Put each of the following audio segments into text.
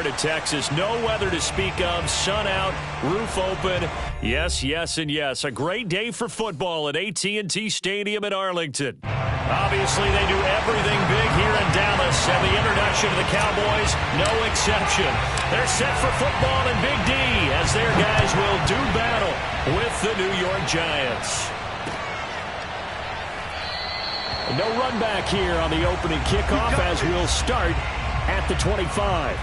part of Texas. No weather to speak of. Sun out, roof open. Yes, yes, and yes. A great day for football at AT&T Stadium in Arlington. Obviously, they do everything big here in Dallas, and the introduction of the Cowboys, no exception. They're set for football in Big D as their guys will do battle with the New York Giants. No run back here on the opening kickoff as we'll start at the 25.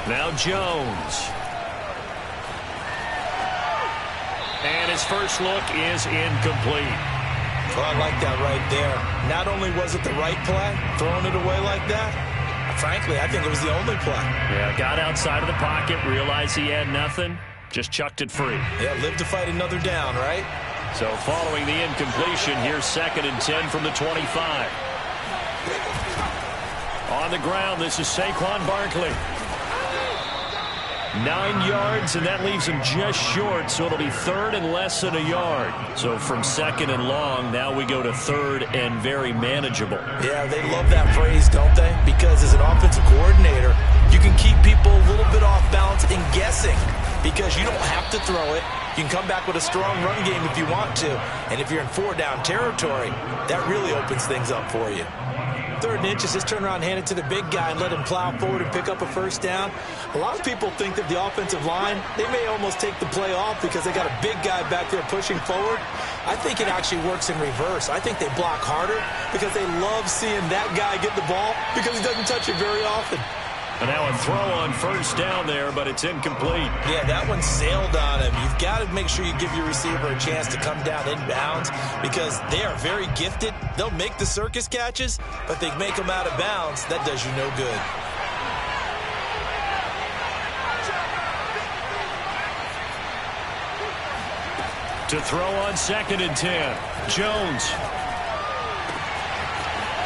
Now Jones. And his first look is incomplete. Well, I like that right there. Not only was it the right play, throwing it away like that, frankly, I think it was the only play. Yeah, got outside of the pocket, realized he had nothing, just chucked it free. Yeah, live to fight another down, right? So following the incompletion, here's 2nd and 10 from the 25. On the ground, this is Saquon Barkley. 9 yards, and that leaves him just short, so it'll be 3rd and less than a yard. So from 2nd and long, now we go to 3rd and very manageable. Yeah, they love that phrase, don't they? Because as an offensive coordinator, you can keep people a little bit off balance and guessing because you don't have to throw it. You can come back with a strong run game if you want to. And if you're in 4-down territory, that really opens things up for you. 3rd and inches, just turn around and hand it to the big guy and let him plow forward and pick up a first down. A lot of people think that the offensive line, they may almost take the play off because they got a big guy back there pushing forward. I think it actually works in reverse. I think they block harder because they love seeing that guy get the ball because he doesn't touch it very often. And now a throw on first down there, but it's incomplete. Yeah, that one sailed on him. You've got to make sure you give your receiver a chance to come down inbounds because they are very gifted. They'll make the circus catches, but they make them out of bounds. That does you no good. To throw on 2nd and 10, Jones.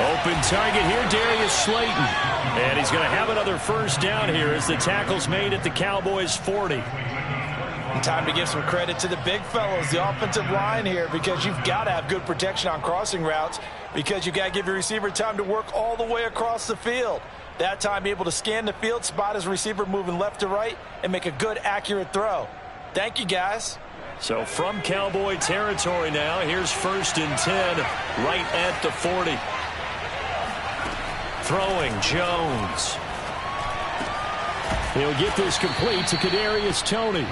Open target here, Darius Slayton. And he's going to have another first down here as the tackle's made at the Cowboys' 40. And time to give some credit to the big fellows, the offensive line here, because you've got to have good protection on crossing routes because you've got to give your receiver time to work all the way across the field. That time able to scan the field, spot his receiver moving left to right, and make a good, accurate throw. Thank you, guys. So from Cowboy territory now, here's 1st and 10 right at the 40. Throwing Jones. He'll get this complete to Kadarius Toney.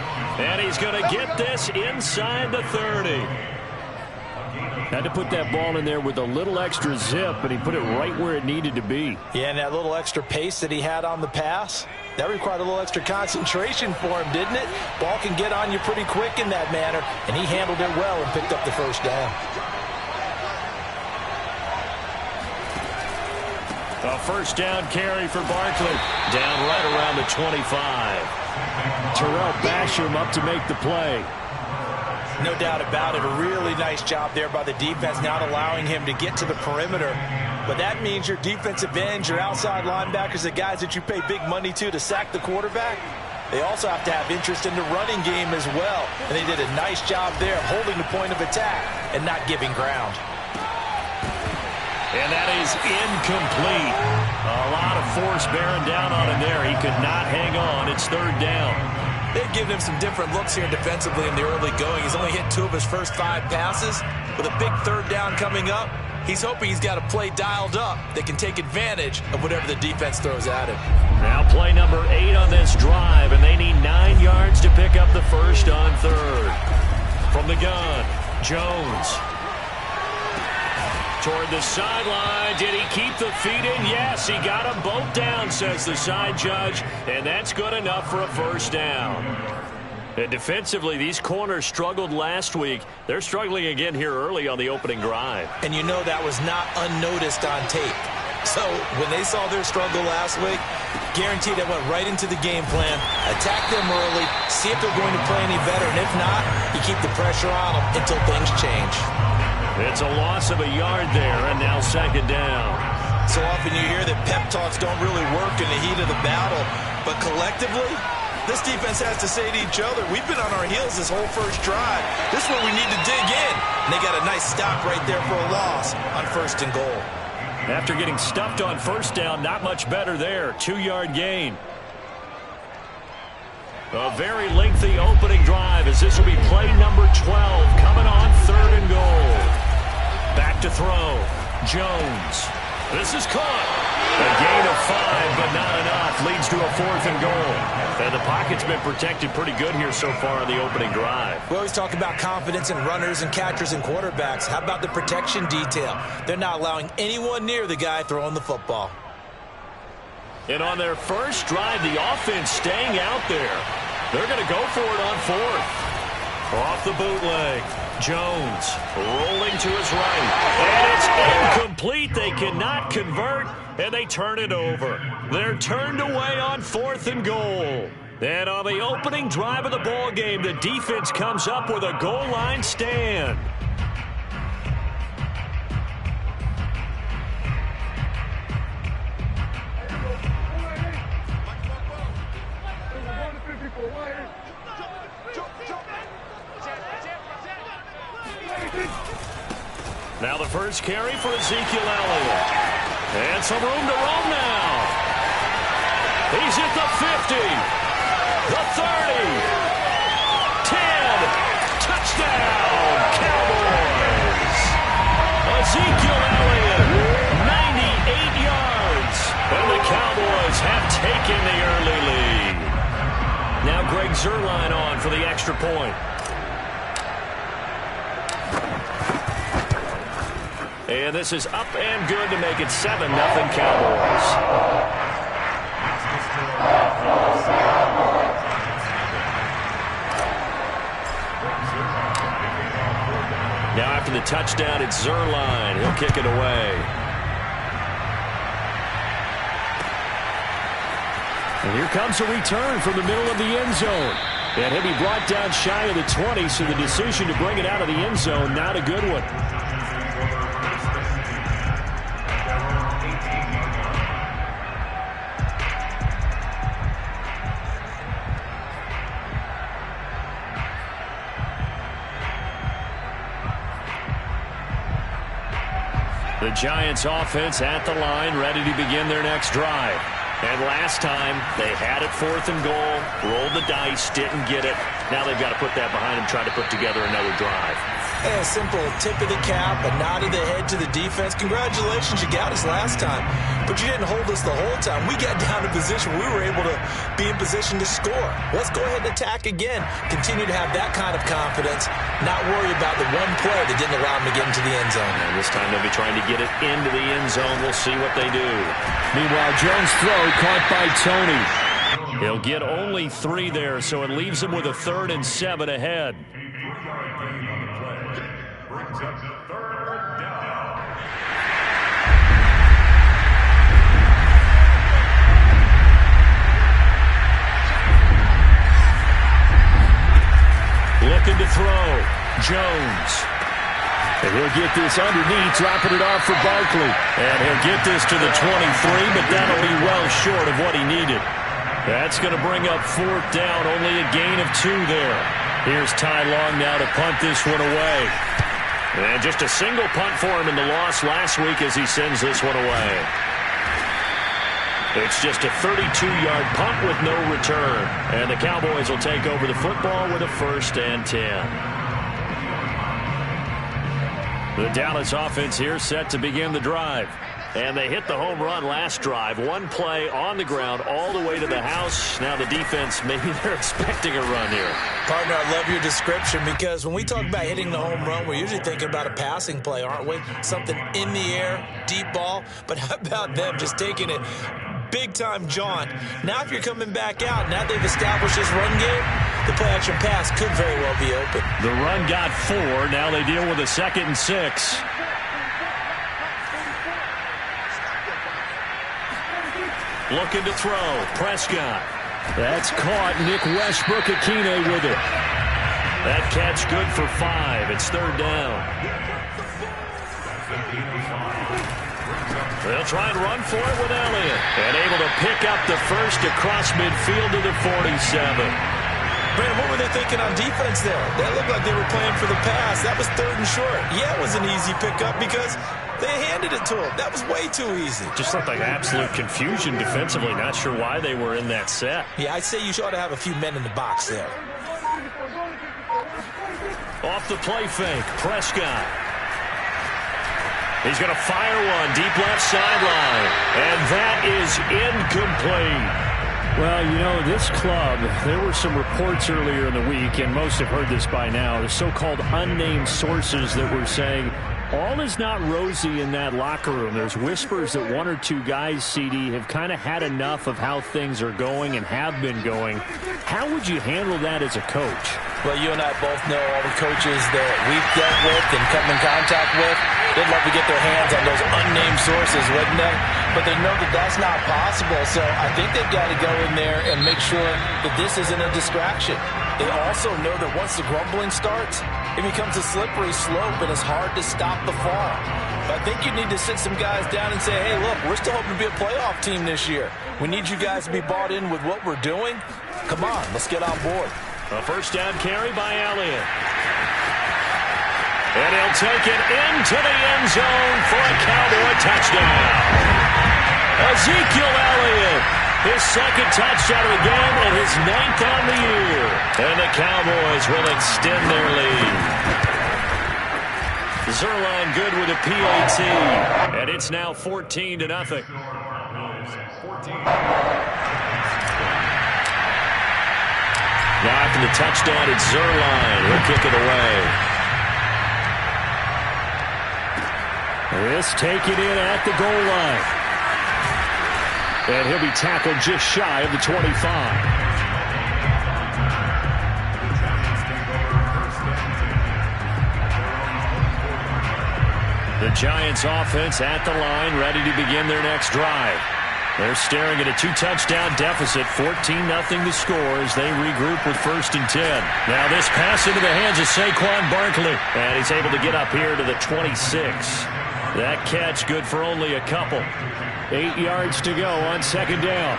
And he's going to get this inside the 30. Had to put that ball in there with a little extra zip, but he put it right where it needed to be. Yeah, and that little extra pace that he had on the pass, that required a little extra concentration for him, didn't it? Ball can get on you pretty quick in that manner, and he handled it well and picked up the first down. A first down carry for Barkley. Down right around the 25. Terrell Basham up to make the play. No doubt about it. A really nice job there by the defense, not allowing him to get to the perimeter. But that means your defensive ends, your outside linebackers, the guys that you pay big money to sack the quarterback, they also have to have interest in the running game as well. And they did a nice job there of holding the point of attack and not giving ground. And that is incomplete. A lot of force bearing down on him there. He could not hang on. It's 3rd down. They've given him some different looks here defensively in the early going. He's only hit 2 of his first 5 passes. With a big 3rd down coming up, he's hoping he's got a play dialed up that can take advantage of whatever the defense throws at him. Now play number 8 on this drive, and they need 9 yards to pick up the first on 3rd. From the gun, Jones. Toward the sideline. Did he keep the feet in? Yes, he got them both down, says the side judge. And that's good enough for a first down. And defensively, these corners struggled last week. They're struggling again here early on the opening drive. And you know that was not unnoticed on tape. So when they saw their struggle last week, guaranteed they went right into the game plan, attack them early, see if they're going to play any better. And if not, you keep the pressure on them until things change. It's a loss of a yard there, and now second down. So often you hear that pep talks don't really work in the heat of the battle, but collectively, this defense has to say to each other, we've been on our heels this whole first drive. This is where we need to dig in. And they got a nice stop right there for a loss on 1st and goal. After getting stuffed on 1st down, not much better there. 2-yard gain. A very lengthy opening drive as this will be play number 12 coming on 3rd and goal. Back to throw. Jones. This is caught. A gain of 5, but not enough. Leads to a 4th and goal. And the pocket's been protected pretty good here so far on the opening drive. We always talk about confidence in runners and catchers and quarterbacks. How about the protection detail? They're not allowing anyone near the guy throwing the football. And on their first drive, the offense staying out there. They're going to go for it on 4th. Off the bootleg. Jones rolling to his right. And it's incomplete. They cannot convert, and they turn it over. They're turned away on 4th and goal. And on the opening drive of the ball game, the defense comes up with a goal line stand. Now the first carry for Ezekiel Elliott. And some room to roam now. He's at the 50. The 30. 10. Touchdown, Cowboys. Ezekiel Elliott, 98 yards. And the Cowboys have taken the early lead. Now Greg Zuerlein on for the extra point. And this is up and good to make it 7-0 Cowboys. Now after the touchdown, it's Zuerlein. He'll kick it away. And here comes a return from the middle of the end zone. And he'll be brought down shy of the 20, so the decision to bring it out of the end zone, not a good one. The Giants offense at the line, ready to begin their next drive. And last time, they had it 4th and goal, rolled the dice, didn't get it. Now they've got to put that behind them, try to put together another drive. A simple tip of the cap, a nod of the head to the defense. Congratulations, you got us last time. But you didn't hold us the whole time. We got down to position. We were able to be in position to score. Let's go ahead and attack again. Continue to have that kind of confidence. Not worry about the one play that didn't allow them to get into the end zone. And this time they'll be trying to get it into the end zone. We'll see what they do. Meanwhile, Jones' throw caught by Tony. He'll get only 3 there, so it leaves him with a 3rd and 7 ahead. Looking to throw. Jones. And he'll get this underneath, dropping it off for Barkley. And he'll get this to the 23, but that'll be well short of what he needed. That's going to bring up 4th down, only a gain of 2 there. Here's Ty Long now to punt this one away. And just a single punt for him in the loss last week as he sends this one away. It's just a 32-yard punt with no return. And the Cowboys will take over the football with a 1st and 10. The Dallas offense here set to begin the drive. And they hit the home run last drive. One play on the ground all the way to the house. Now the defense, maybe they're expecting a run here. Partner, I love your description because when we talk about hitting the home run, we're usually thinking about a passing play, aren't we? Something in the air, deep ball. But how about them just taking it big-time jaunt? Now if you're coming back out, now they've established this run game, the play-action pass could very well be open. The run got 4. Now they deal with a 2nd and 6. Looking to throw. Prescott. That's caught. Nick Westbrook-Akine with it. That catch good for 5. It's 3rd down. They'll try and run for it with Elliott. And able to pick up the first across midfield to the 47. Brandon, what were they thinking on defense there? That looked like they were playing for the pass. That was 3rd and short. Yeah, it was an easy pickup because they handed it to him. That was way too easy. Just looked like absolute confusion defensively. Not sure why they were in that set. Yeah, I'd say you ought to have a few men in the box there. Off the play fake, Prescott. He's going to fire one deep left sideline. And that is incomplete. Well, you know, this club, there were some reports earlier in the week, and most have heard this by now, the so-called unnamed sources that were saying all is not rosy in that locker room. There's whispers that 1 or 2 guys, CD, have kind of had enough of how things are going and have been going. How would you handle that as a coach? Well, you and I both know all the coaches that we've dealt with and come in contact with. They'd love to get their hands on those unnamed sources, wouldn't they? But they know that that's not possible, so I think they've got to go in there and make sure that this isn't a distraction. They also know that once the grumbling starts, it becomes a slippery slope and it's hard to stop the fall. But I think you need to sit some guys down and say, hey, look, we're still hoping to be a playoff team this year. We need you guys to be bought in with what we're doing. Come on, let's get on board. A first down carry by Elliott. And he'll take it into the end zone for a Cowboy touchdown. Ezekiel Elliott, his 2nd touchdown of the game and his 9th on the year. And the Cowboys will extend their lead. Zerline good with a PAT. And it's now 14-0. Now after the touchdown, it's Zerline. He'll kick it away. This taken in at the goal line. And he'll be tackled just shy of the 25. The Giants offense at the line, ready to begin their next drive. They're staring at a 2-touchdown deficit, 14-0 to score as they regroup with 1st and 10. Now this pass into the hands of Saquon Barkley. And he's able to get up here to the 26. That catch good for only a couple. 8 yards to go on 2nd down.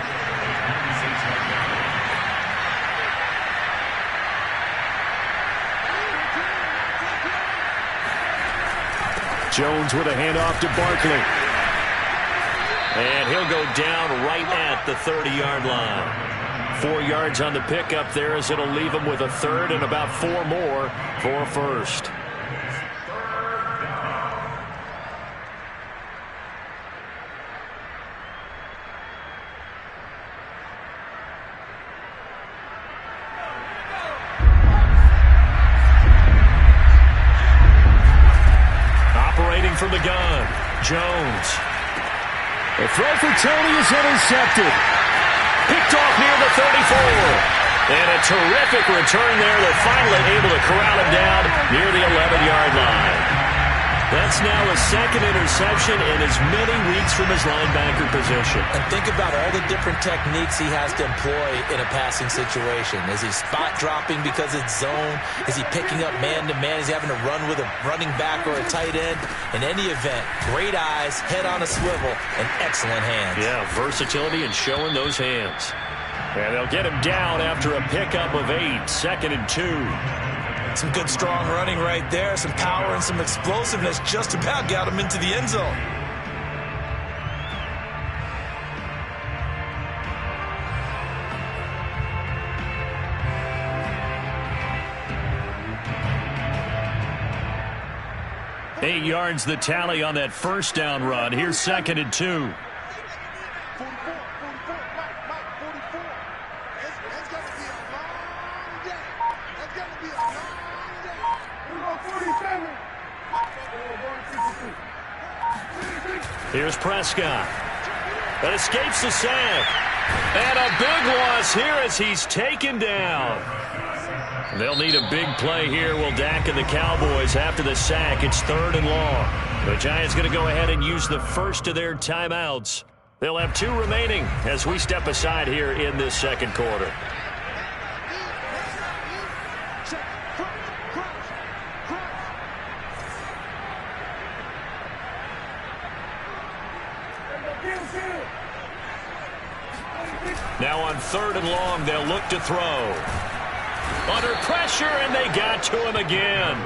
Jones with a handoff to Barkley. And he'll go down right at the 30-yard line. 4 yards on the pickup there as it'll leave him with a 3rd and about 4 more for a 1st. Operating from the gun, Jones. The throw for Tony is intercepted. Picked off near the 34. And a terrific return there. They're finally able to corral him down near the 11-yard line. That's now a 2nd interception in as many weeks from his linebacker position. And think about all the different techniques he has to employ in a passing situation. Is he spot dropping because it's zone? Is he picking up man-to-man? Is he having to run with a running back or a tight end? In any event, great eyes, head on a swivel, and excellent hands. Yeah, versatility and showing those hands. And they'll get him down after a pickup of 8, 2nd and 2. Some good strong running right there. Some power and some explosiveness just about got him into the end zone. Eight yards the tally on that first down run. Here's 2nd and 2. Here's Prescott. That escapes the sack. And a big loss here as he's taken down. They'll need a big play here, will Dak and the Cowboys after the sack. It's 3rd and long. The Giants going to go ahead and use the first of their timeouts. They'll have 2 remaining as we step aside here in this 2nd quarter. Now on 3rd and long, they'll look to throw. Under pressure, and they got to him again.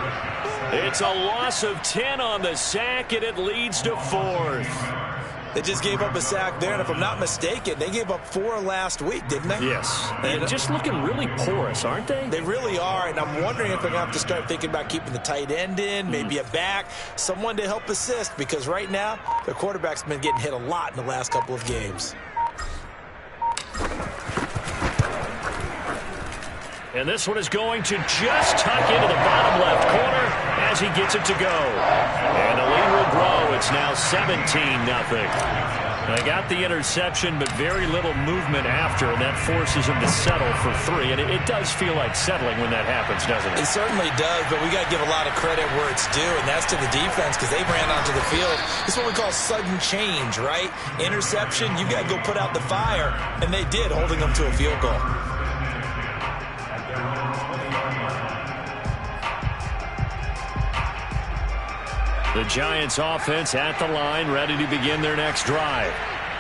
It's a loss of 10 on the sack, and it leads to 4th. They just gave up a sack there, and if I'm not mistaken, they gave up 4 last week, didn't they? Yes. And just looking really porous, aren't they? They really are, and I'm wondering if they're going to have to start thinking about keeping the tight end in, maybe a back, someone to help assist, because right now, their quarterback's been getting hit a lot in the last couple of games. And this one is going to just tuck into the bottom left corner as he gets it to go. And the lead will grow. It's now 17-0. They got the interception, but very little movement after, and that forces him to settle for 3. And it does feel like settling when that happens, doesn't it? It certainly does, but we got to give a lot of credit where it's due, and that's to the defense because they ran onto the field. This is what we call sudden change, right? Interception, you got to go put out the fire, and they did, holding them to a field goal. The Giants offense at the line, ready to begin their next drive.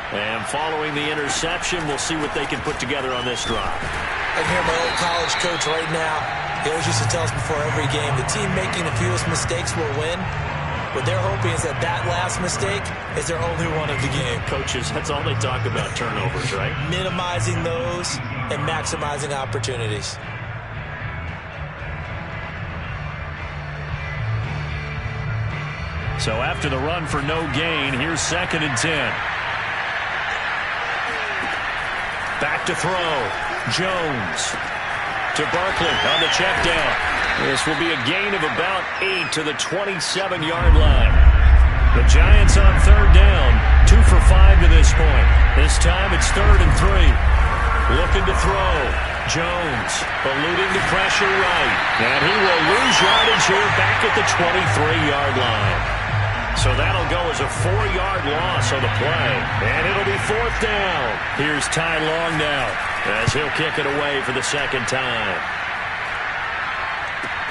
And following the interception, we'll see what they can put together on this drive. I can hear my old college coach right now. He always used to tell us before every game, the team making the fewest mistakes will win. What they're hoping is that last mistake is their only one of the game. Coaches, that's all they talk about, turnovers, right? Minimizing those and maximizing opportunities. So after the run for no gain, here's 2nd and 10. Back to throw. Jones to Barkley on the check down. This will be a gain of about 8 to the 27-yard line. The Giants on 3rd down, 2 for 5 to this point. This time it's 3rd and 3. Looking to throw. Jones eluding the pressure right. And he will lose yardage here back at the 23-yard line. So that'll go as a 4-yard loss on the play. And it'll be 4th down. Here's Ty Long now as he'll kick it away for the 2nd time.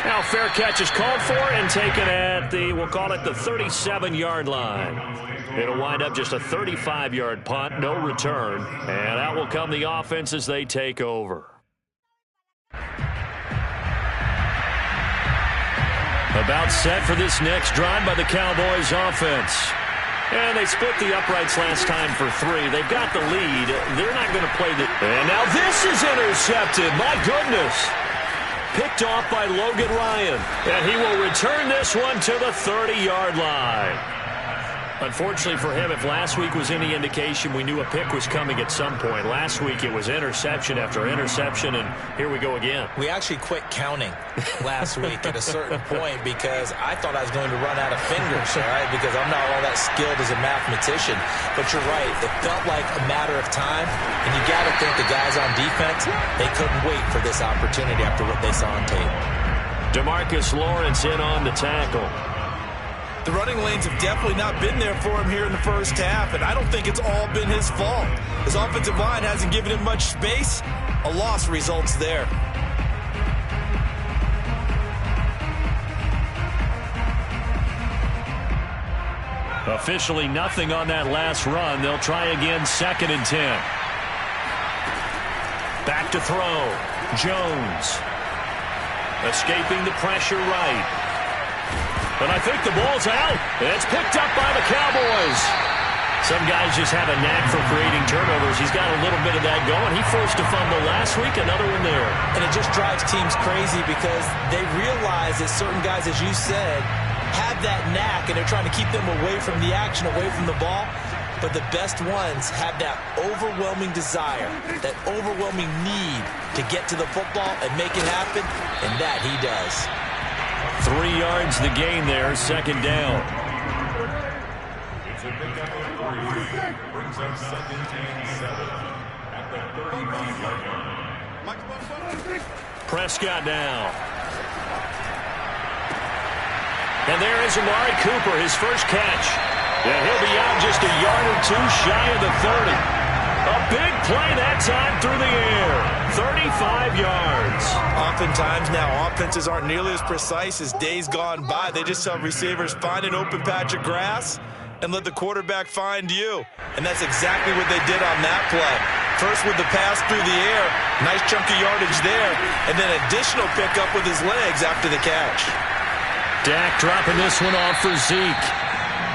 Now fair catch is called for and taken at the, we'll call it the 37-yard line. It'll wind up just a 35-yard punt, no return. And out will come the offense as they take over. About set for this next drive by the Cowboys offense. And they split the uprights last time for 3. They've got the lead. They're not going to play the... And now this is intercepted. My goodness. Picked off by Logan Ryan. And he will return this one to the 30-yard line. Unfortunately for him, if last week was any indication, we knew a pick was coming at some point. Last week it was interception after interception, and here we go again. We actually quit counting last week at a certain point because I thought I was going to run out of fingers, all right, because I'm not all that skilled as a mathematician. But you're right. It felt like a matter of time, and you got to think the guys on defense, they couldn't wait for this opportunity after what they saw on tape. DeMarcus Lawrence in on the tackle. The running lanes have definitely not been there for him here in the first half, and I don't think it's all been his fault. His offensive line hasn't given him much space. A loss results there. Officially nothing on that last run. They'll try again, 2nd and 10. Back to throw. Jones. Escaping the pressure right. But I think the ball's out. It's picked up by the Cowboys. Some guys just have a knack for creating turnovers. He's got a little bit of that going. He forced a fumble last week, another one there. And it just drives teams crazy because they realize that certain guys, as you said, have that knack, and they're trying to keep them away from the action, away from the ball. But the best ones have that overwhelming desire, that overwhelming need to get to the football and make it happen, and that he does. 3 yards the gain there, 2nd down. Prescott now. And there is Amari Cooper, his first catch. And he'll be out just a yard or 2 shy of the 30. A big play that time through the air. 35 yards. Oftentimes now, offenses aren't nearly as precise as days gone by. They just have receivers find an open patch of grass and let the quarterback find you. And that's exactly what they did on that play. First with the pass through the air, nice chunk of yardage there, and then additional pickup with his legs after the catch. Dak dropping this one off for Zeke.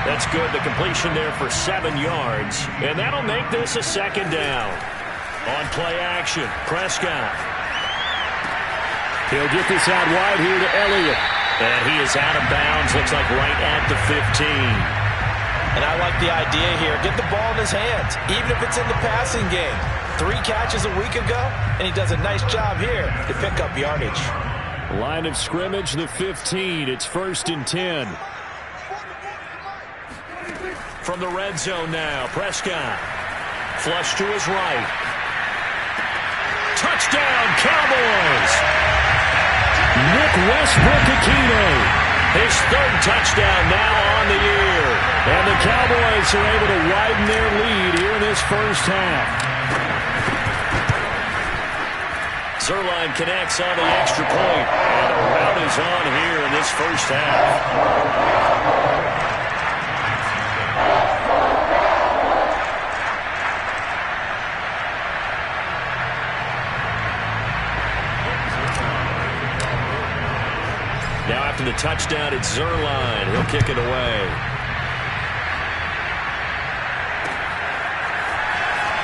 That's good. The completion there for 7 yards. And that'll make this a second down. On play action, Prescott. He'll get this out wide here to Elliott. And he is out of bounds. Looks like right at the 15. And I like the idea here. Get the ball in his hands, even if it's in the passing game. 3 catches a week ago, and he does a nice job here to pick up yardage. Line of scrimmage, the 15. It's 1st and 10. From the red zone now, Prescott. Flush to his right. Touchdown, Cowboys! Nick Westbrook-Ikhine. His 3rd touchdown now on the year. And the Cowboys are able to widen their lead here in this first half. Zuerlein connects on the extra point. And a rout is on here in this first half. Now after the touchdown, it's Zuerlein. He'll kick it away.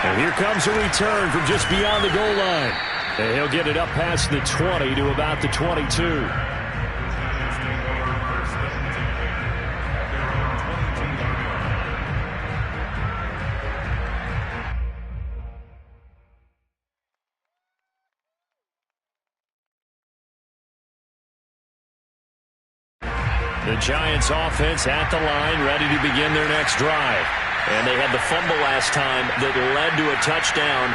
And here comes a return from just beyond the goal line. And he'll get it up past the 20 to about the 22. The Giants offense at the line, ready to begin their next drive. And they had the fumble last time that led to a touchdown.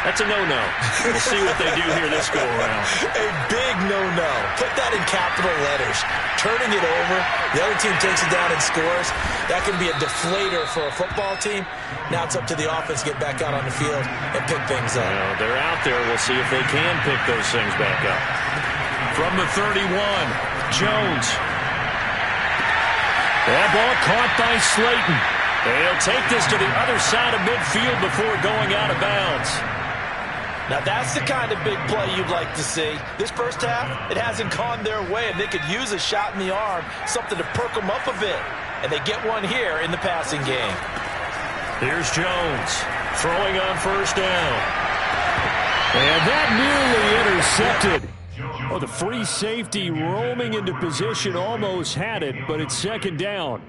That's a no-no. We'll see what they do here this go-around. A big no-no. Put that in capital letters. Turning it over, the other team takes it down and scores. That can be a deflator for a football team. Now it's up to the offense to get back out on the field and pick things up. Well, they're out there. We'll see if they can pick those things back up. From the 31, Jones. That ball caught by Slayton. He'll take this to the other side of midfield before going out of bounds. Now that's the kind of big play you'd like to see. This first half, it hasn't gone their way, and they could use a shot in the arm, something to perk them up a bit. And they get one here in the passing game. Here's Jones throwing on first down. And that nearly intercepted. Oh, the free safety roaming into position almost had it, but it's second down.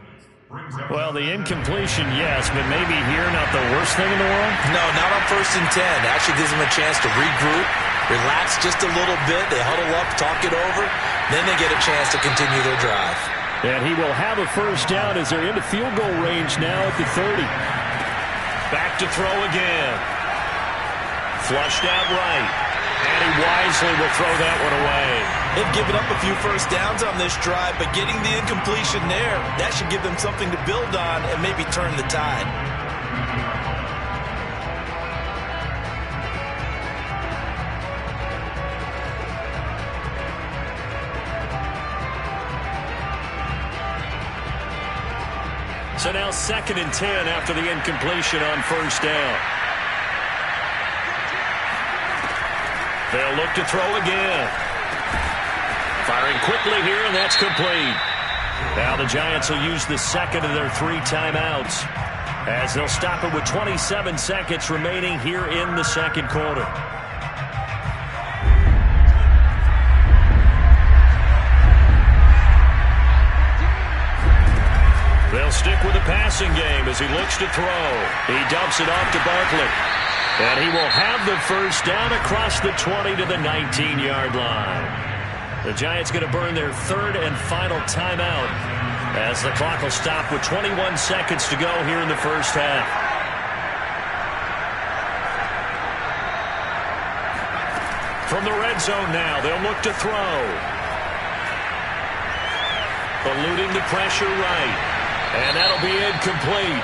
Well, the incompletion, yes, but maybe here not the worst thing in the world? No, not on 1st and 10. Actually gives them a chance to regroup, relax just a little bit. They huddle up, talk it over. Then they get a chance to continue their drive. And he will have a first down as they're into field goal range now at the 30. Back to throw again. Flushed out right. And he wisely will throw that one away. They've given up a few first downs on this drive, but getting the incompletion there, that should give them something to build on and maybe turn the tide. So now 2nd and 10 after the incompletion on first down. They'll look to throw again. Firing quickly here, and that's complete. Now the Giants will use the second of their 3 timeouts as they'll stop it with 27 seconds remaining here in the second quarter. They'll stick with the passing game as he looks to throw. He dumps it off to Barkley. And he will have the first down across the 20 to the 19-yard line. The Giants going to burn their 3rd and final timeout as the clock will stop with 21 seconds to go here in the first half. From the red zone now, they'll look to throw. Eluding the pressure right. And that'll be incomplete.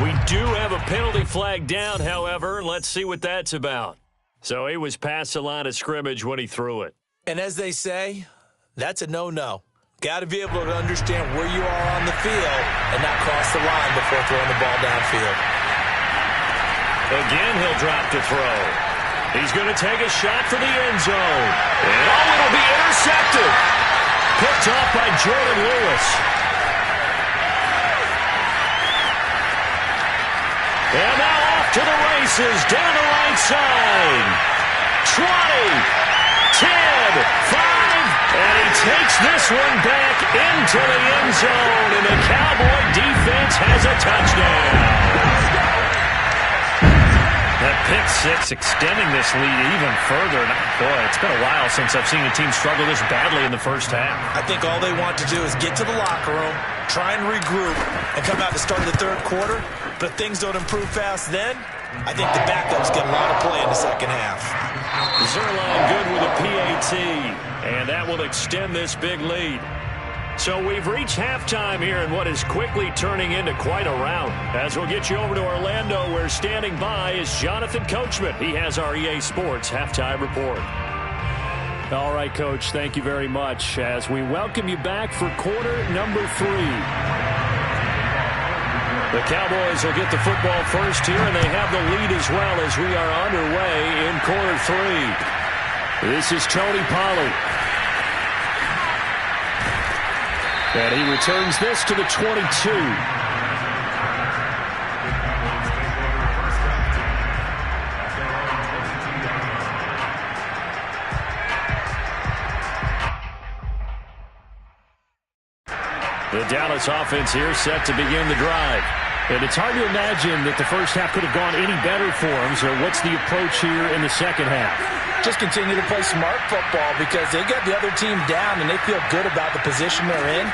We do have a penalty flag down, however. Let's see what that's about. So he was past the line of scrimmage when he threw it. And as they say, that's a no-no. Got to be able to understand where you are on the field and not cross the line before throwing the ball downfield. Again, he'll drop to throw. He's going to take a shot for the end zone. And it'll be intercepted. Picked off by Jordan Lewis. And now off to the races, down the right side. 20, 10, 5, and he takes this one back into the end zone, and the Cowboy defense has a touchdown. That pick six extending this lead even further. Boy, it's been a while since I've seen a team struggle this badly in the first half. I think all they want to do is get to the locker room, try and regroup, and come out to start the third quarter. But if things don't improve fast then, I think the backups get a lot of play in the second half. Zerline good with a PAT, and that will extend this big lead. So we've reached halftime here in what is quickly turning into quite a rout. As we'll get you over to Orlando, where standing by is Jonathan Coachman. He has our EA Sports halftime report. All right, Coach, thank you very much as we welcome you back for quarter number 3. The Cowboys will get the football first here, and they have the lead as well as we are underway in quarter 3. This is Tony Pollard. And he returns this to the 22. The Dallas offense here set to begin the drive. And it's hard to imagine that the first half could have gone any better for them. So what's the approach here in the second half? Just continue to play smart football because they got the other team down and they feel good about the position they're in.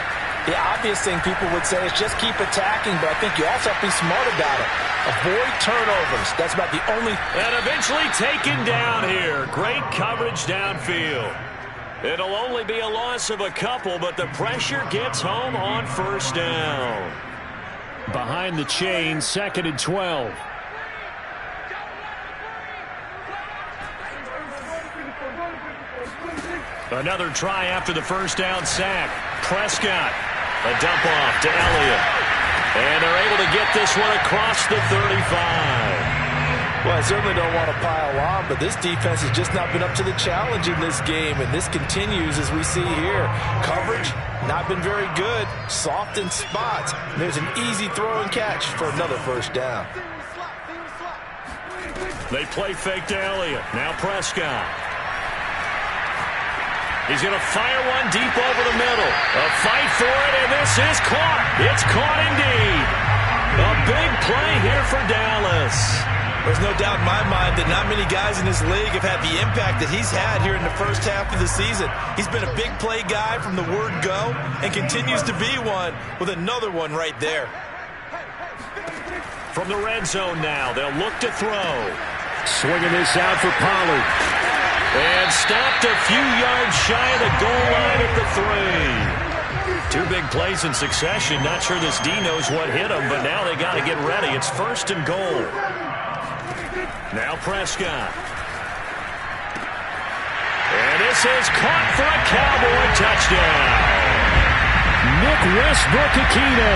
The obvious thing people would say is just keep attacking, but I think you also have to be smart about it. Avoid turnovers. That's about the only... And eventually taken down here. Great coverage downfield. It'll only be a loss of a couple, but the pressure gets home on first down. Behind the chain, 2nd and 12. Another try after the first down sack. Prescott, a dump off to Elliott. And they're able to get this one across the 35. Well, I certainly don't want to pile on, but this defense has just not been up to the challenge in this game, and this continues as we see here. Coverage, not been very good. Soft in spots. There's an easy throw and catch for another first down. They play fake to Elliott. Now Prescott. He's going to fire one deep over the middle. A fight for it, and this is caught. It's caught indeed. A big play here for Dallas. There's no doubt in my mind that not many guys in this league have had the impact that he's had here in the first half of the season. He's been a big play guy from the word go and continues to be one with another one right there. From the red zone now, they'll look to throw. Swinging this out for Pollard. And stopped a few yards shy of the goal line at the 3. 2 big plays in succession. Not sure this D knows what hit him, but now they got to get ready. It's 1st and goal. Now Prescott. And this is caught for a Cowboy touchdown. Nick Westbrook-Ikhine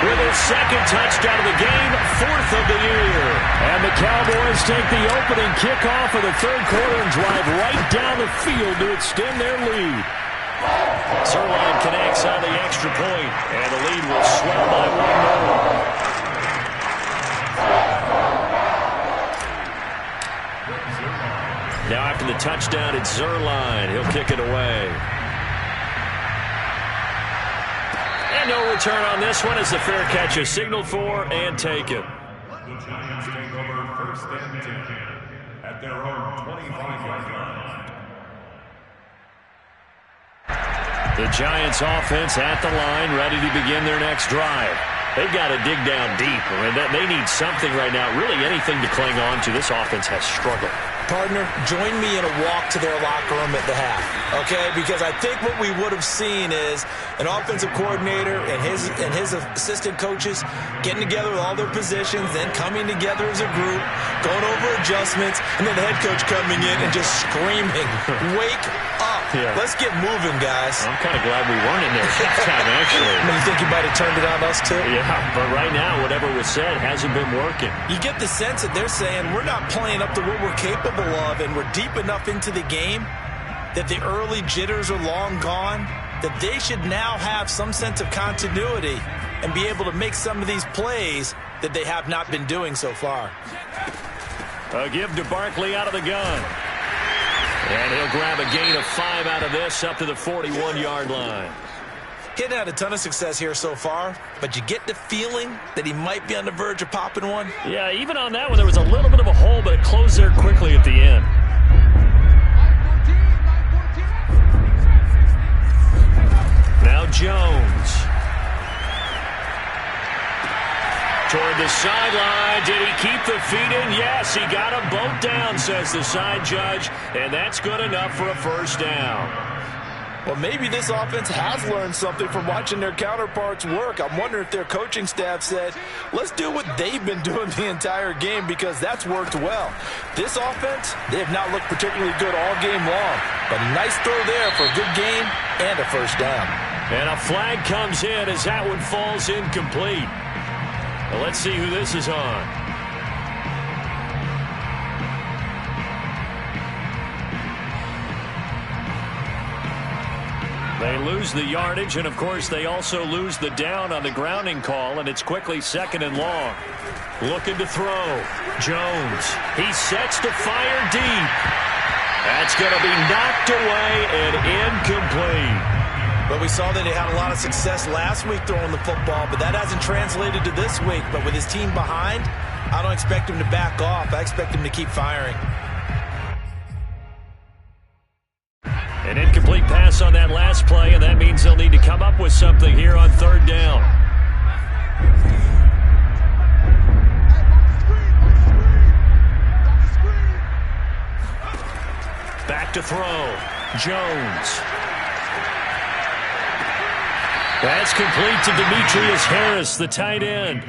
with his 2nd touchdown of the game, 4th of the year. And the Cowboys take the opening kickoff of the 3rd quarter and drive right down the field to extend their lead. Zerline connects on the extra point, and the lead will swell by 1 more. Now after the touchdown, it's Zerline. He'll kick it away. And no return on this one as the fair catch is signaled for and taken. The Giants take over 1st and 10 at their own 25-yard line. The Giants offense at the line, ready to begin their next drive. They've got to dig down deep. I mean, they need something right now, really anything to cling on to. This offense has struggled. Partner, join me in a walk to their locker room at the half, okay? Because I think what we would have seen is an offensive coordinator and his assistant coaches getting together with all their positions, then coming together as a group, going over adjustments, and then the head coach coming in and just screaming, wake up. Yeah. Let's get moving, guys. I'm kind of glad we weren't in there halftime, actually. You think you might have turned it on us, too? Yeah, but right now, whatever was said hasn't been working. You get the sense that they're saying we're not playing up to what we're capable of, and we're deep enough into the game that the early jitters are long gone, that they should now have some sense of continuity and be able to make some of these plays that they have not been doing so far. A give to Barkley out of the gun. And he'll grab a gain of 5 out of this up to the 41-yard line. He hadn't had a ton of success here so far, but you get the feeling that he might be on the verge of popping one. Yeah, even on that one, there was a little bit of a hole, but it closed there quickly at the end. Now Jones. Toward the sideline. Did he keep the feet in? Yes, he got them both down, says the side judge, and that's good enough for a first down. Well, maybe this offense has learned something from watching their counterparts work. I'm wondering if their coaching staff said, let's do what they've been doing the entire game, because that's worked well. This offense, they have not looked particularly good all game long, but a nice throw there for a good gain and a first down. And a flag comes in as that one falls incomplete. Well, let's see who this is on. They lose the yardage, and of course they also lose the down on the grounding call, and it's quickly 2nd and long. Looking to throw. Jones. He sets to fire deep. That's going to be knocked away and incomplete. But we saw that he had a lot of success last week throwing the football, but that hasn't translated to this week. But with his team behind, I don't expect him to back off. I expect him to keep firing. An incomplete pass on that last play, and that means they'll need to come up with something here on 3rd down. Back to throw. Jones. That's complete to Demetrius Harris, the tight end.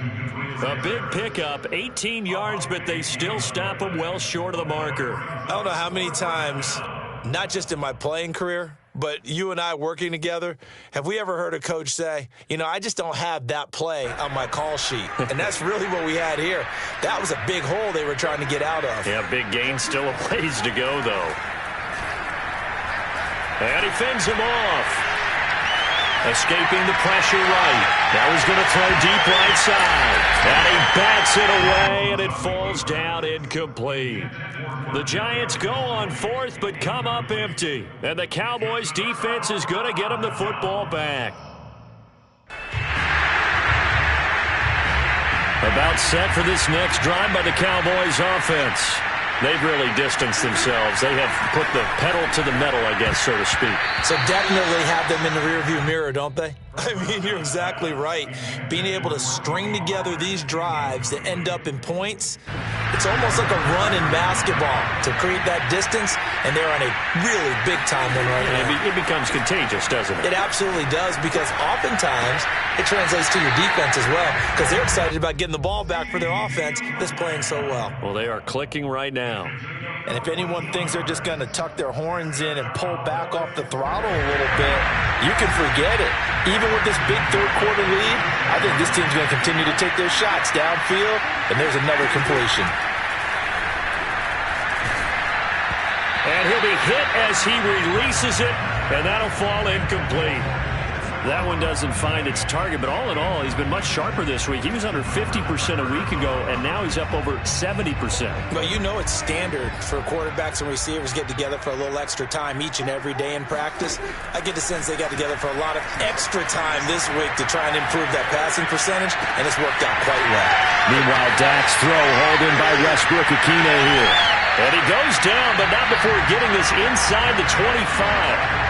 A big pickup, 18 yards, but they still stop him well short of the marker. I don't know how many times, not just in my playing career, but you and I working together, have we ever heard a coach say, you know, I just don't have that play on my call sheet. And that's really what we had here. That was a big hole they were trying to get out of. Yeah, big gain, still a ways to go, though. And he fends him off. Escaping the pressure right. Now he's going to throw deep right side. And he bats it away, and it falls down incomplete. The Giants go on 4th, but come up empty. And the Cowboys defense is going to get them the football back. About set for this next drive by the Cowboys offense. They've really distanced themselves. They have put the pedal to the metal, I guess, so to speak. So definitely have them in the rearview mirror, don't they? I mean, you're exactly right. Being able to string together these drives that end up in points, it's almost like a run in basketball to create that distance, and they're on a really big-time one right now. It becomes contagious, doesn't it? It absolutely does, because oftentimes it translates to your defense as well, because they're excited about getting the ball back for their offense that's playing so well. Well, they are clicking right now. And if anyone thinks they're just going to tuck their horns in and pull back off the throttle a little bit, you can forget it. Even with this big third-quarter lead, I think this team's going to continue to take their shots downfield, and there's another completion. And he'll be hit as he releases it, and that'll fall incomplete. That one doesn't find its target, but all in all, he's been much sharper this week. He was under 50% a week ago, and now he's up over 70%. Well, you know it's standard for quarterbacks and receivers get together for a little extra time each and every day in practice. I get the sense they got together for a lot of extra time this week to try and improve that passing percentage, and it's worked out quite well. Meanwhile, Dak's throw hauled in by Westbrook Akine here. And he goes down, but not before getting this inside the 25.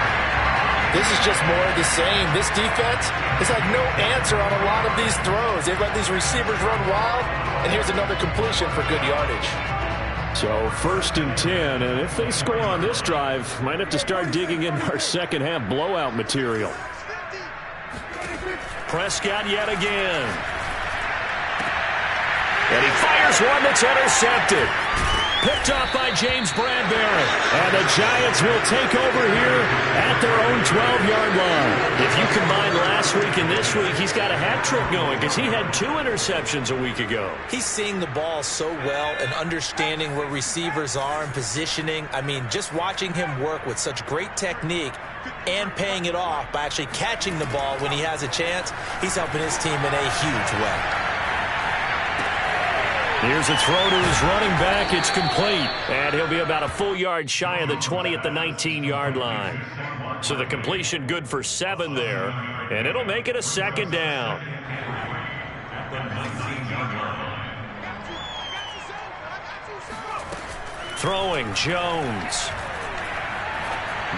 This is just more of the same. This defense has had no answer on a lot of these throws. They've let these receivers run wild, and here's another completion for good yardage. So 1st and 10, and if they score on this drive, might have to start digging in our second half blowout material. Prescott yet again. And he fires one that's intercepted. Picked off by James Bradbury. And the Giants will take over here at their own 12-yard line. If you combine last week and this week, he's got a hat trick going because he had 2 interceptions a week ago. He's seeing the ball so well and understanding where receivers are and positioning. I mean, just watching him work with such great technique and paying it off by actually catching the ball when he has a chance, he's helping his team in a huge way. Here's a throw to his running back. It's complete. And he'll be about a full yard shy of the 20 at the 19-yard line. So the completion good for 7 there. And it'll make it a 2nd down. Throwing Jones.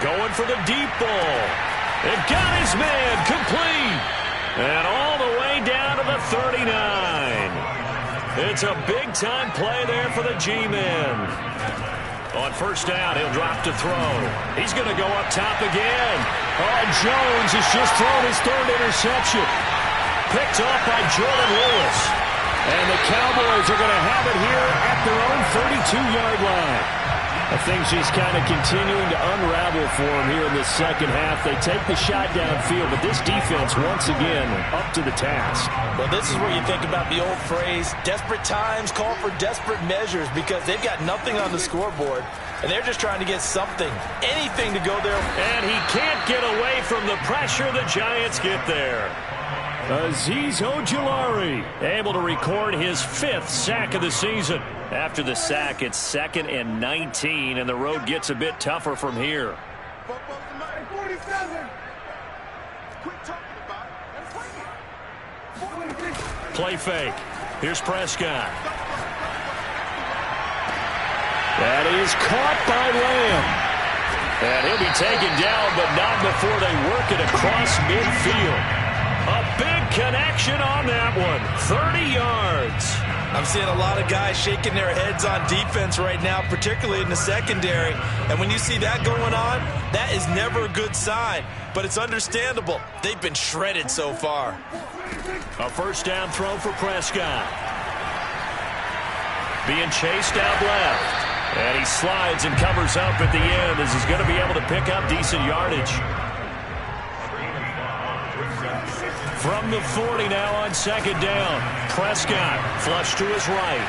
Going for the deep ball. It got his man complete. And all the way down to the 39. It's a big-time play there for the G-men. On 1st down, he'll drop to throw. He's going to go up top again. Oh, Jones has just thrown his 3rd interception. Picked off by Jordan Lewis. And the Cowboys are going to have it here at their own 32-yard line. Things just kind of continuing to unravel for them here in the 2nd half. They take the shot downfield, but this defense, once again, up to the task. Well, this is where you think about the old phrase, desperate times call for desperate measures, because they've got nothing on the scoreboard, and they're just trying to get something, anything to go there. And he can't get away from the pressure the Giants get there. Azeez Ojulari able to record his 5th sack of the season. After the sack, it's 2nd and 19, and the road gets a bit tougher from here. Play fake. Here's Prescott. That is caught by Lamb. And he'll be taken down, but not before they work it across midfield. A big connection on that one. 30 yards. I'm seeing a lot of guys shaking their heads on defense right now, particularly in the secondary. And when you see that going on, that is never a good sign. But it's understandable. They've been shredded so far. A 1st down throw for Prescott. Being chased out left. And he slides and covers up at the end as he's going to be able to pick up decent yardage. From the 40 now on 2nd down. Prescott flush to his right.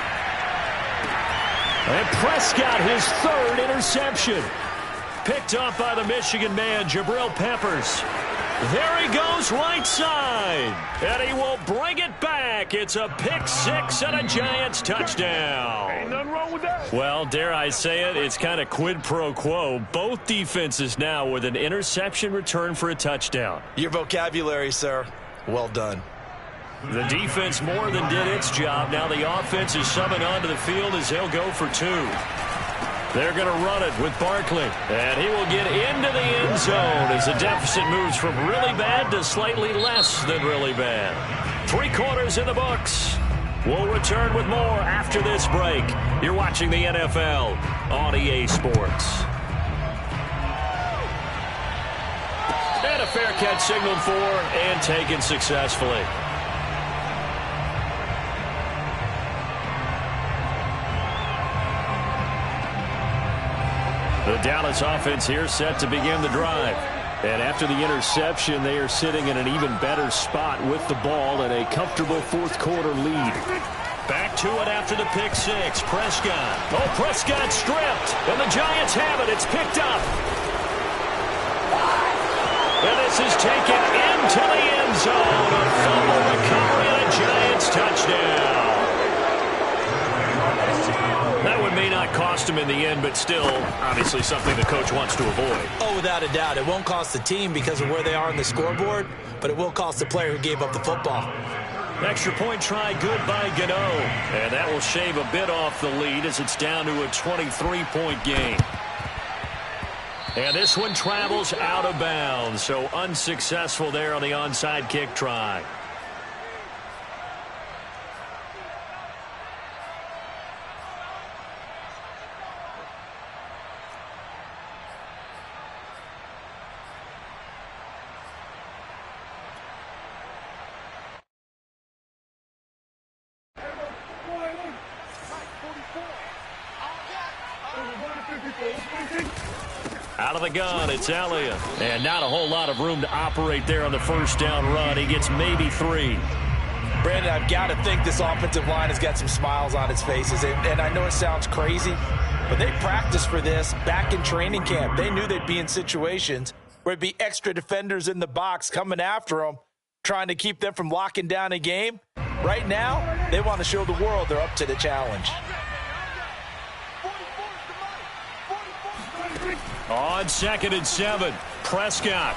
And Prescott his 3rd interception. Picked off by the Michigan man, Jabril Peppers. There he goes right side. And he will bring it back. It's a pick 6 and a Giants touchdown. Ain't nothing wrong with that. Well, dare I say it, it's kind of quid pro quo. Both defenses now with an interception return for a touchdown. Your vocabulary, sir. Well done. The defense more than did its job. Now the offense is subbing onto the field as they'll go for 2. They're going to run it with Barkley. And he will get into the end zone as the deficit moves from really bad to slightly less than really bad. 3 quarters in the books. We'll return with more after this break. You're watching the NFL on EA Sports. And a fair catch signaled for and taken successfully. The Dallas offense here set to begin the drive. And after the interception, they are sitting in an even better spot with the ball and a comfortable 4th quarter lead. Back to it after the pick 6. Prescott. Oh, Prescott stripped. And the Giants have it. It's picked up. And this is taken into the end zone. A fumble recovery and a Giants touchdown. That one may not cost him in the end, but still, obviously something the coach wants to avoid. Oh, without a doubt. It won't cost the team because of where they are on the scoreboard, but it will cost the player who gave up the football. Extra point try good by Gano. And that will shave a bit off the lead as it's down to a 23-point game. And this one travels out of bounds, so unsuccessful there on the onside kick try. Out of the gun, it's Elliott. And not a whole lot of room to operate there on the first down run. He gets maybe 3. Brandon, I've got to think this offensive line has got some smiles on its faces. And I know it sounds crazy, but they practiced for this back in training camp. They knew they'd be in situations where it'd be extra defenders in the box coming after them, trying to keep them from locking down a game. Right now, they want to show the world they're up to the challenge. On 2nd and 7, Prescott.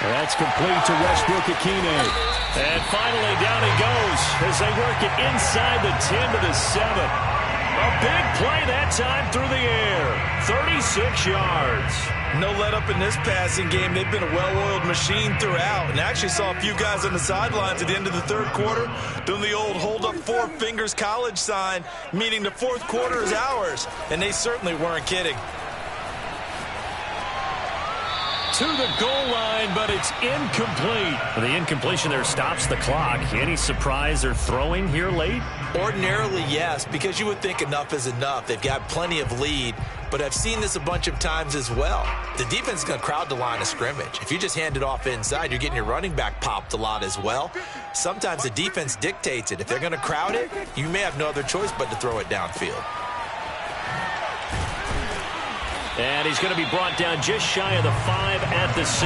That's complete to Westbrook-Ikhine. And finally down he goes as they work it inside the 10 to the 7. A big play that time through the air. 36 yards. No let up in this passing game. They've been a well-oiled machine throughout. And actually saw a few guys on the sidelines at the end of the third quarter doing the old hold up 4 fingers college sign, meaning the fourth quarter is ours. And they certainly weren't kidding. To the goal line, but it's incomplete. The incompletion there stops the clock. Any surprise or throwing here late? Ordinarily, yes, because you would think enough is enough. They've got plenty of lead, but I've seen this a bunch of times as well. The defense is going to crowd the line of scrimmage. If you just hand it off inside, you're getting your running back popped a lot as well. Sometimes the defense dictates it. If they're going to crowd it, you may have no other choice but to throw it downfield. And he's going to be brought down just shy of the 5 at the 6.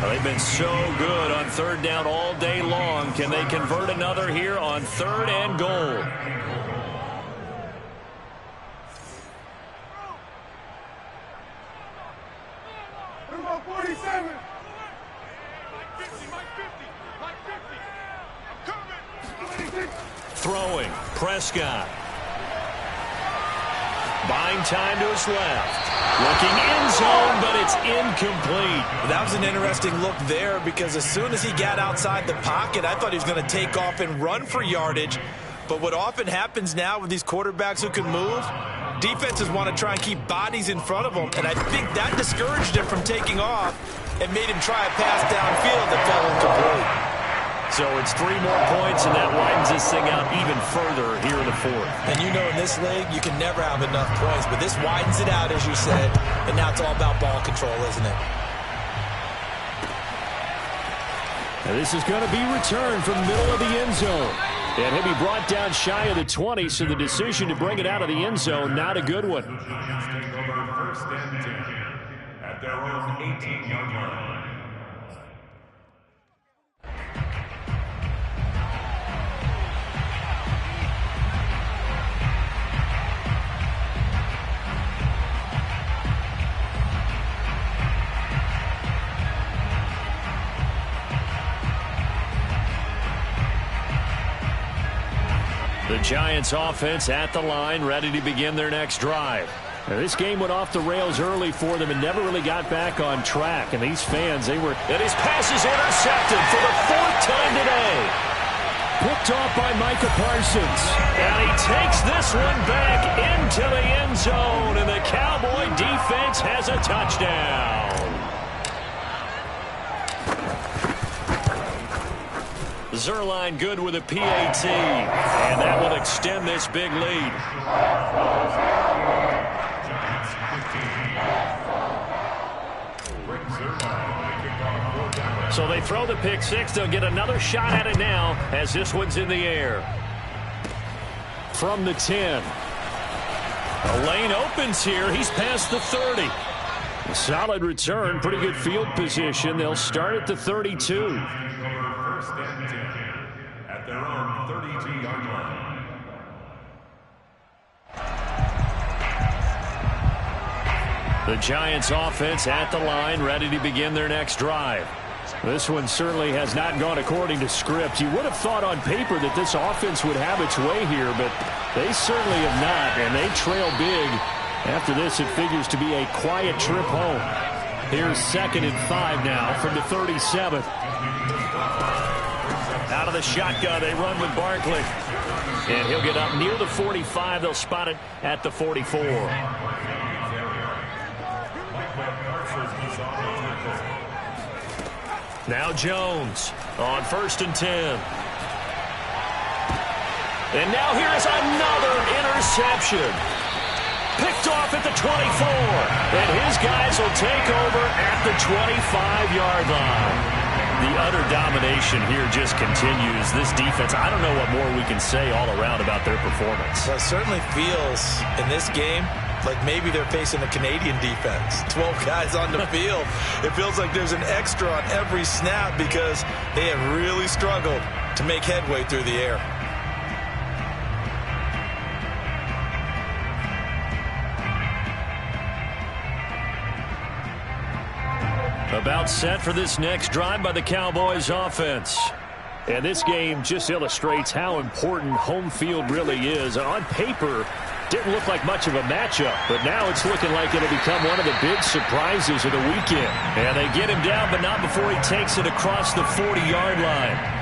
Well, they've been so good on third down all day long. Can they convert another here on 3rd and goal? Throwing, Prescott. Buying time to his left. Looking end zone, but it's incomplete. That was an interesting look there because as soon as he got outside the pocket, I thought he was going to take off and run for yardage. But what often happens now with these quarterbacks who can move, defenses want to try and keep bodies in front of them. And I think that discouraged him from taking off and made him try a pass downfield that fell incomplete. So it's 3 more points, and that widens this thing out even further here in the 4th. And you know in this league, you can never have enough points, but this widens it out, as you said, and now it's all about ball control, isn't it? And this is going to be returned from the middle of the end zone. And he'll be brought down shy of the 20, so the decision to bring it out of the end zone, not a good one. Take over 1st and 10 at their own 18-yard line. The Giants offense at the line, ready to begin their next drive. Now, this game went off the rails early for them and never really got back on track. And these fans, and his pass is intercepted for the 4th time today. Picked off by Micah Parsons. And he takes this one back into the end zone. And the Cowboy defense has a touchdown. Zerline good with a PAT, and that will extend this big lead. So they throw the pick 6. They'll get another shot at it now as this one's in the air. From the 10. A lane opens here. He's past the 30. A solid return, pretty good field position. They'll start at the 32. At their own 32-yard line. The Giants offense at the line, ready to begin their next drive. This one certainly has not gone according to script. You would have thought on paper that this offense would have its way here, but they certainly have not, and they trail big. After this, it figures to be a quiet trip home. Here's 2nd and 5 now from the 37. Out of the shotgun, they run with Barkley. And he'll get up near the 45. They'll spot it at the 44. Now Jones on 1st and 10. And now here's another interception. picked off at the 24. And his guys will take over at the 25-yard line. The utter domination here just continues. This defense, I don't know what more we can say all around about their performance. Well, it certainly feels in this game like maybe they're facing a Canadian defense. 12 guys on the field. It feels like there's an extra on every snap because they have really struggled to make headway through the air. About set for this next drive by the Cowboys offense. And this game just illustrates how important home field really is. On paper, didn't look like much of a matchup, but now it's looking like it'll become one of the big surprises of the weekend. And they get him down, but not before he takes it across the 40-yard line.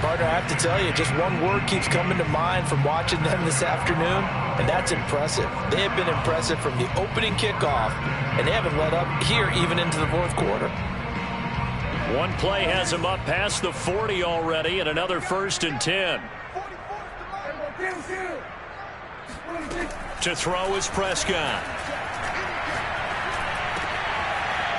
Partner, I have to tell you, just one word keeps coming to mind from watching them this afternoon, and that's impressive. They have been impressive from the opening kickoff, and they haven't let up here even into the fourth quarter. One play has him up past the 40 already, and another 1st and 10. To throw is Prescott.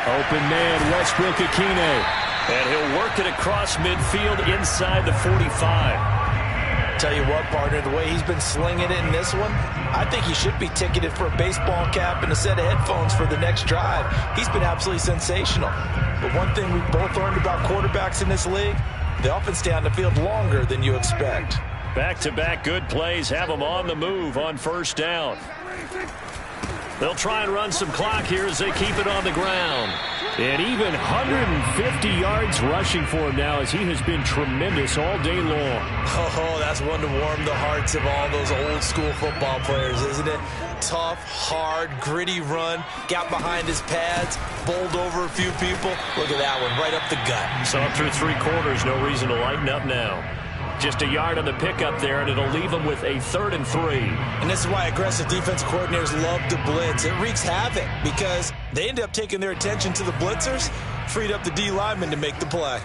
Open man, Westbrook Akine. And he'll work it across midfield inside the 45. Tell you what, partner, the way he's been slinging it in this one, I think he should be ticketed for a baseball cap and a set of headphones for the next drive. He's been absolutely sensational. But one thing we've both learned about quarterbacks in this league, they often stay on the field longer than you expect. Back-to-back good plays have them on the move on 1st down. They'll try and run some clock here as they keep it on the ground. And even 150 yards rushing for him now as he has been tremendous all day long. Oh, that's one to warm the hearts of all those old-school football players, isn't it? Tough, hard, gritty run, got behind his pads, bowled over a few people. Look at that one, right up the gut. So up through 3 quarters, no reason to lighten up now. Just a yard on the pickup there, and it'll leave them with a 3rd and 3. And this is why aggressive defensive coordinators love to blitz. It wreaks havoc because they end up taking their attention to the blitzers, freed up the D lineman to make the play.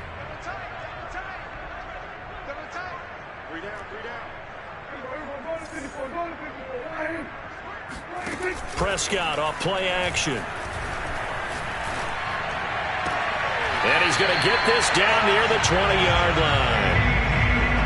Prescott off play action. And he's going to get this down near the 20-yard line.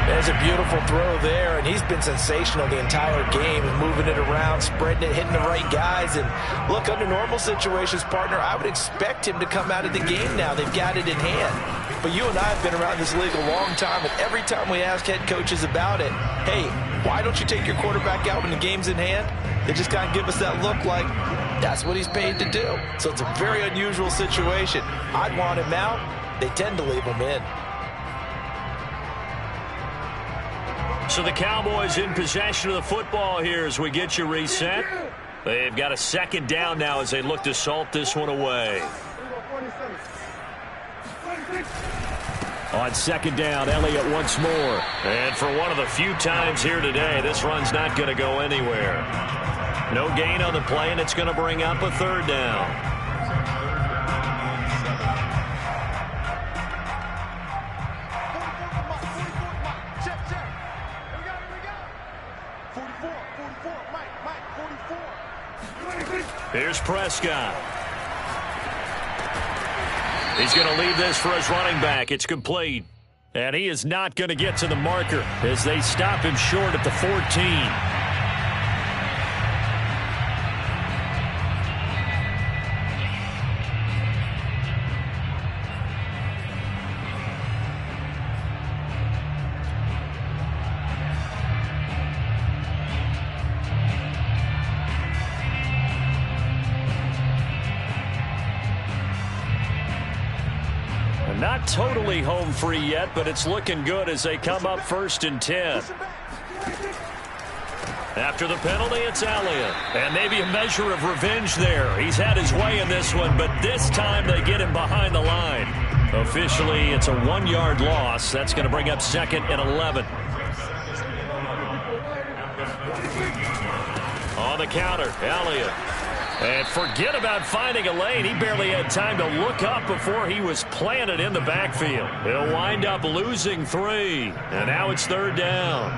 There's a beautiful throw there, and he's been sensational the entire game, moving it around, spreading it, hitting the right guys. And look, under normal situations, partner, I would expect him to come out of the game now. They've got it in hand. But you and I have been around this league a long time, and every time we ask head coaches about it, hey, why don't you take your quarterback out when the game's in hand? They just kind of give us that look like that's what he's paid to do. So it's a very unusual situation. I'd want him out. They tend to leave him in. So the Cowboys in possession of the football here as we get you reset. They've got a 2nd down now as they look to salt this one away. On 2nd down, Elliott once more. And for one of the few times here today, this run's not going to go anywhere. No gain on the play, and it's going to bring up a 3rd down. Here's Prescott. He's going to leave this for his running back. It's complete. And he is not going to get to the marker as they stop him short at the 14. Not totally home free yet, but it's looking good as they come up 1st and 10. After the penalty, it's Elliott. And maybe a measure of revenge there. He's had his way in this one, but this time they get him behind the line. Officially, it's a 1-yard loss. That's going to bring up 2nd and 11. On the counter, Elliott. And forget about finding a lane. He barely had time to look up before he was planted in the backfield. He'll wind up losing 3. And now it's 3rd down.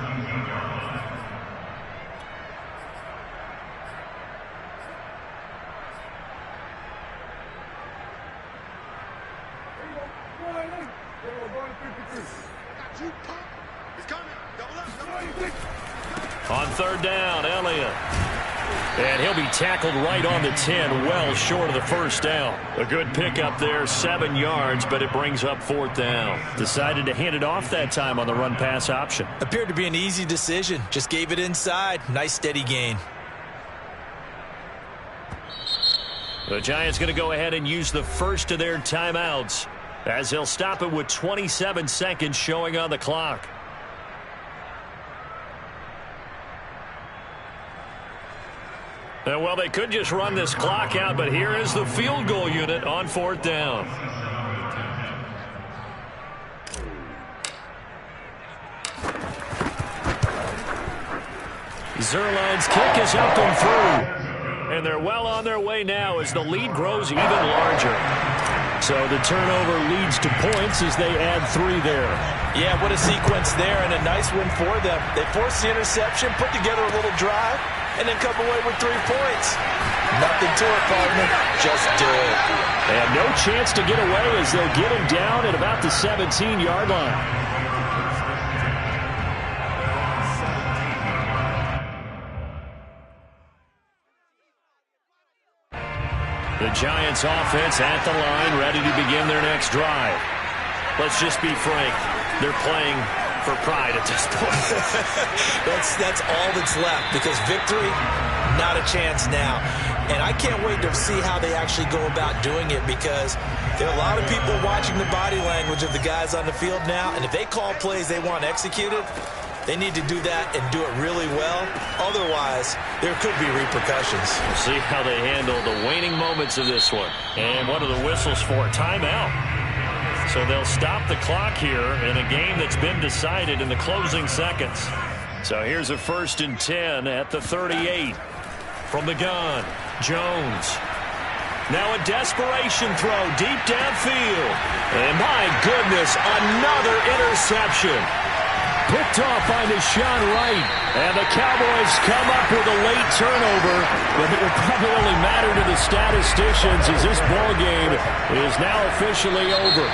On third down, Elliott. And he'll be tackled right on the 10, well short of the first down. A good pickup there, 7 yards, but it brings up fourth down. Decided to hand it off that time on the run-pass option. Appeared to be an easy decision. Just gave it inside. Nice steady gain. The Giants going to go ahead and use the first of their timeouts as they'll stop it with 27 seconds showing on the clock. And well, they could just run this clock out, but here is the field goal unit on fourth down. Zerline's kick is up and through. And they're well on their way now as the lead grows even larger. So the turnover leads to points as they add 3 there. Yeah, what a sequence there, and a nice win for them. They forced the interception, put together a little drive, and then come away with 3 points. Nothing to it, partner. Just do it. They have no chance to get away as they'll get him down at about the 17-yard line. The Giants offense at the line, ready to begin their next drive. Let's just be frank. They're playing for pride at this point. That's all that's left, because victory, not a chance now. And I can't wait to see how they actually go about doing it, because there are a lot of people watching the body language of the guys on the field now, and if they call plays they want executed, they need to do that and do it really well. Otherwise, there could be repercussions. We'll see how they handle the waning moments of this one. And what are the whistles for? Timeout. So they'll stop the clock here in a game that's been decided in the closing seconds. So here's a 1st and 10 at the 38. From the gun, Jones. Now a desperation throw deep downfield. And my goodness, another interception. Picked off by Deshaun Wright. And the Cowboys come up with a late turnover, but it will probably only matter to the statisticians as this ball game is now officially over.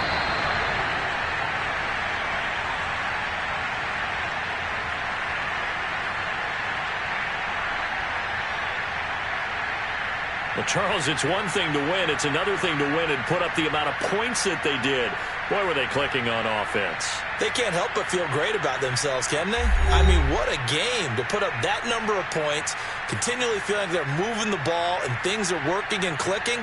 Well, Charles, it's one thing to win. It's another thing to win and put up the amount of points that they did. Boy, were they clicking on offense. They can't help but feel great about themselves, can they? I mean, what a game to put up that number of points, continually feeling like they're moving the ball and things are working and clicking.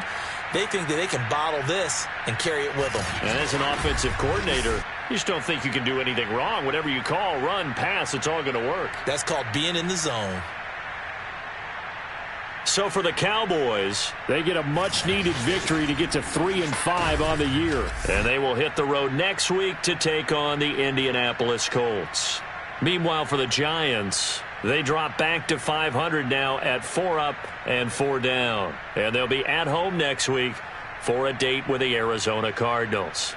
They think that they can bottle this and carry it with them. And as an offensive coordinator, you just don't think you can do anything wrong. Whatever you call, run, pass, it's all going to work. That's called being in the zone. So for the Cowboys, they get a much-needed victory to get to 3-5 on the year. And they will hit the road next week to take on the Indianapolis Colts. Meanwhile, for the Giants, they drop back to 500 now at 4 up and 4 down. And they'll be at home next week for a date with the Arizona Cardinals.